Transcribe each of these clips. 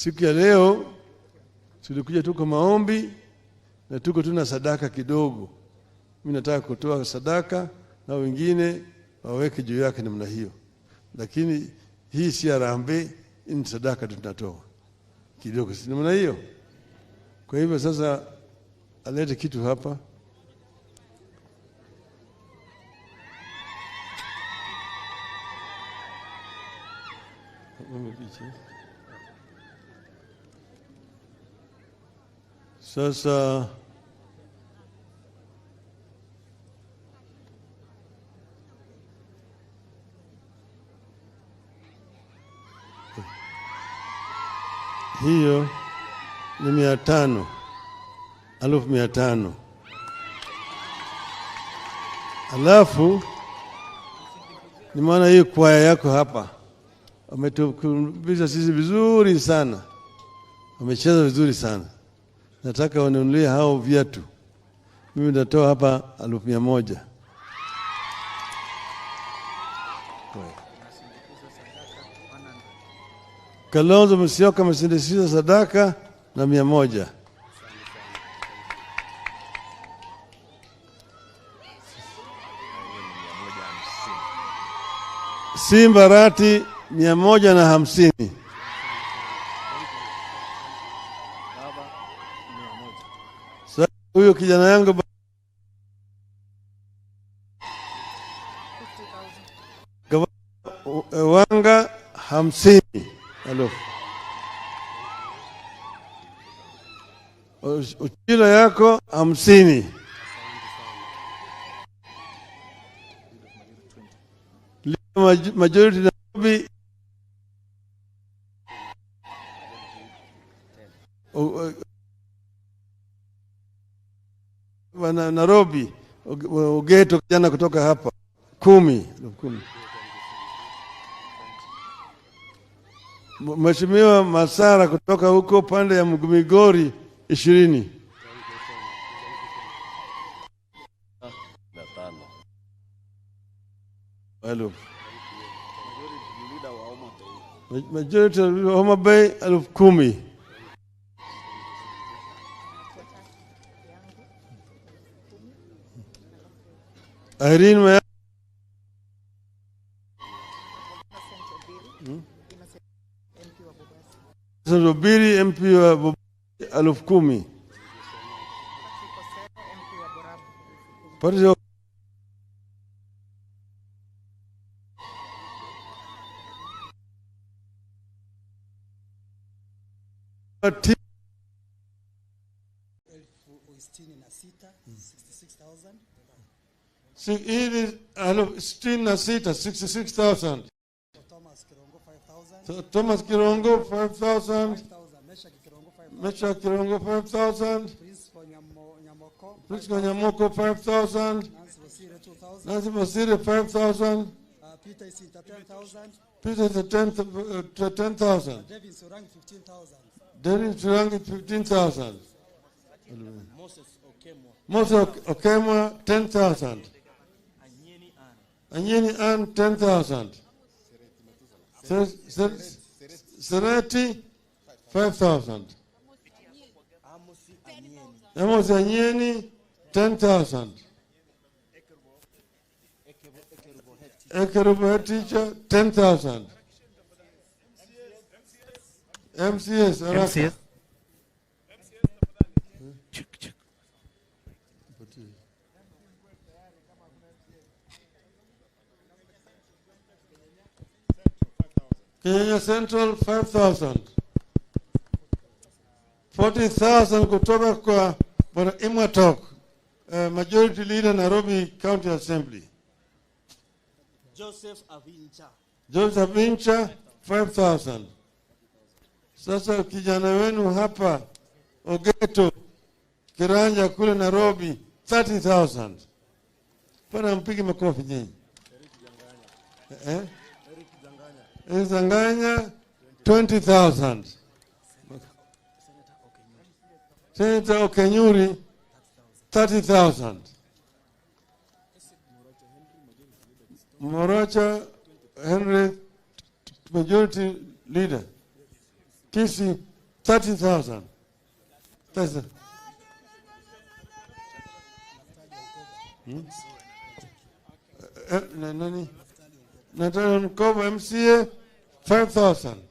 Siku ya leo tulikuja tuko maombi na tuko tuna sadaka kidogo. Mimi nataka kutoa sadaka na wengine waweke juu yake namna hiyo. Lakini hii si harambee, ni sadaka tunatoa kidogo, si namna hiyo. Kwa hivyo sasa alete kitu hapa. Sasa hiyo ni 500, 1500. Alafu ni maana hiyo kwaya yako hapa wametukumbisha sisi vizuri sana, wamecheza vizuri sana. Nataka wanunulie hao viatu. Mimi natoa hapa 100,000. Kalonzo Musyoka amesindikisha sadaka na 100. Simba Rati 150. Sasa huyo kijana yangu wanga 50. Hello. Uchila yako 50. Majority Nairobi Nairobi ugeto kijana kutoka hapa 10. Mheshimiwa Masara kutoka huko pande ya Migori 20. Hello. Majority wa Homa Bay 10,000. Irene Zobiri MP wa 10,000. Patrick $66,000. Thomas Kirongo 5,000. Mesha Kirongo 5,000. Prince Nyamoko 5,000. Nancy Masire 5,000. Peter is 10,000. Devin Surangi 15,000. Moses Okemwa 10,000. Anyeni Ann 10,000. Sereti 5,000. Amos Anyeni 10,000. Ekerubo head teacher 10,000. MCS Araka. Kenya Central 5,000. 40,000 kutoka kwa Bwana Imwatok, Majority Leader Nairobi County Assembly. Joseph Avincha 5,000. Sasa kijana wenu hapa Ogeto Kiranja kule Nairobi 30,000. Pana mpige makofi nyinyi. Zanganya 20,000. Senator Okenyuri 30,000. Morocha Henry Majority Leader Kisii 30,000. That's it. Nani? Nathan Kobo MCA, 5,000.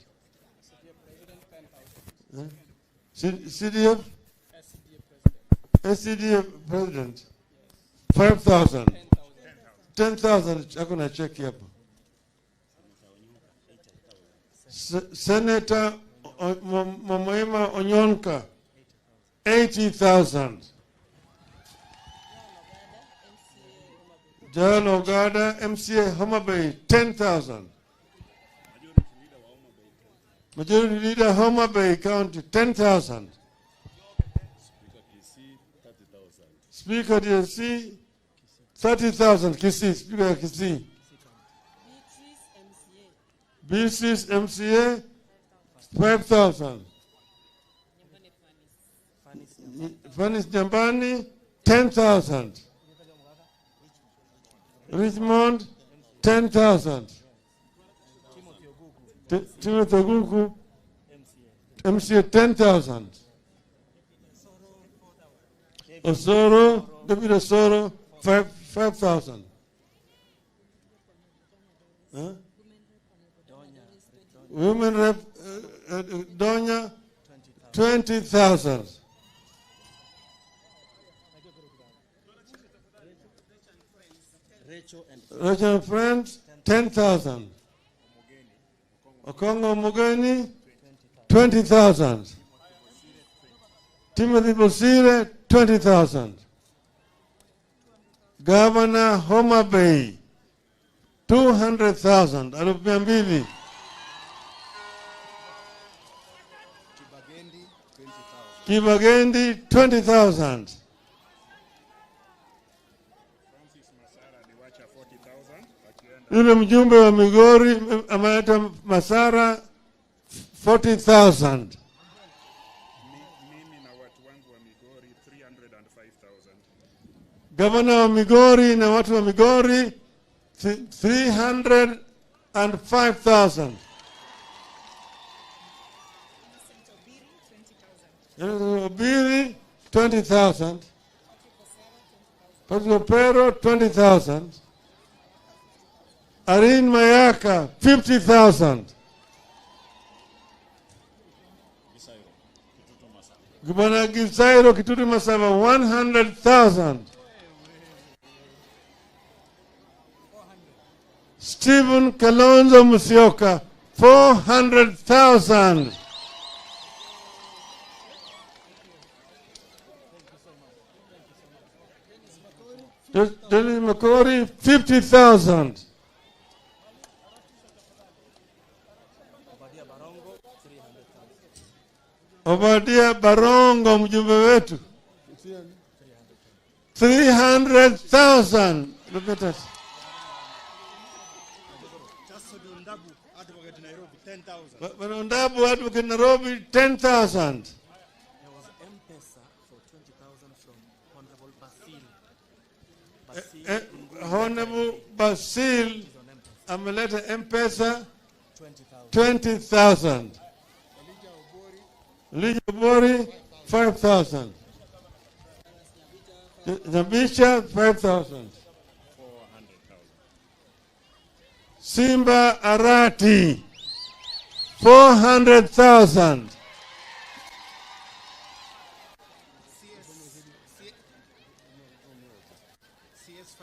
CDF? SCDF President, 5,000. 10,000. Hakuna cheki hapo. Senator Momoima Onyonka, 80,000. John Ogada, MCA Homa Bay, 10,000. Majority Leader Homa Bay County, 10,000. Speaker DLC, 30,000. Kisii, Speaker Kisii. BC's MCA, 5,000. Fanis Jambani, 10,000. Richmond, 10,000. Timothy Oguku, MCA, 10,000. Osoro, David Osoro, 5,000. Huh? Women Rep Donya, 20,000. Rachel and Friends, 10,000. Okongo Mugeni, 20,000. Timothy Bosire, 20,000. Governor Homa Bay, 200,000. Alupia Kibagendi, 20,000. Yule mjumbe wa Migori ameleta Masara 40,000. Mimi na watu wangu wa Migori 305,000. Gavana wa Migori na watu wa Migori 305,000. Obiri 20,000. Pastor Pero 20,000. Arin Mayaka 50,000. Gubana Gisairo Kitutu Masaba 100,000. Stephen Kalonzo Musyoka 400,000. Dennis Makori 50,000. Obadia Barongo mjumbe wetu 300,000. Look at that. Banondabu Advocate Nairobi 10,000. There was M-Pesa for 20,000 from Honorable Basil. Honorable Basil ameleta M-Pesa 20,000. Elijah Obori 5,000. Nabisha 5,000. Simba Arati 400,000. CS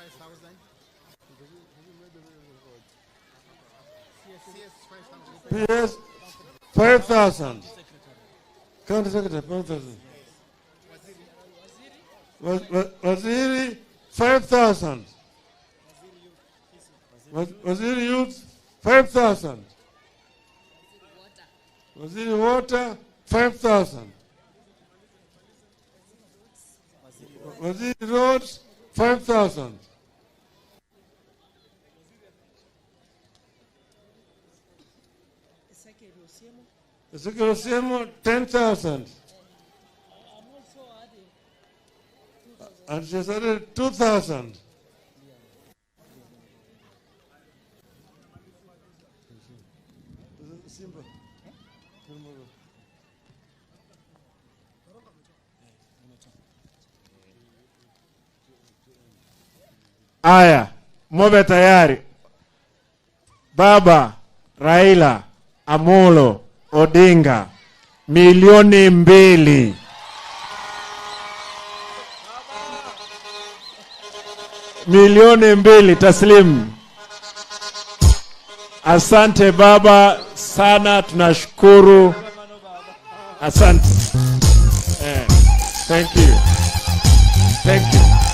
5,000. PS 5,000. County Secretary 5,000. Waziri 5,000. Waziri Youth 5,000. Waziri Water 5,000. Waziri Roads 5,000. Ezekiel Osiemo 10,000. And she added 2,000. Aya, mwe tayari. Baba Raila Amolo Odinga, 2,000,000. Milioni 2 taslimu. Asante baba sana, tunashukuru. Asante. Thank you. Thank you.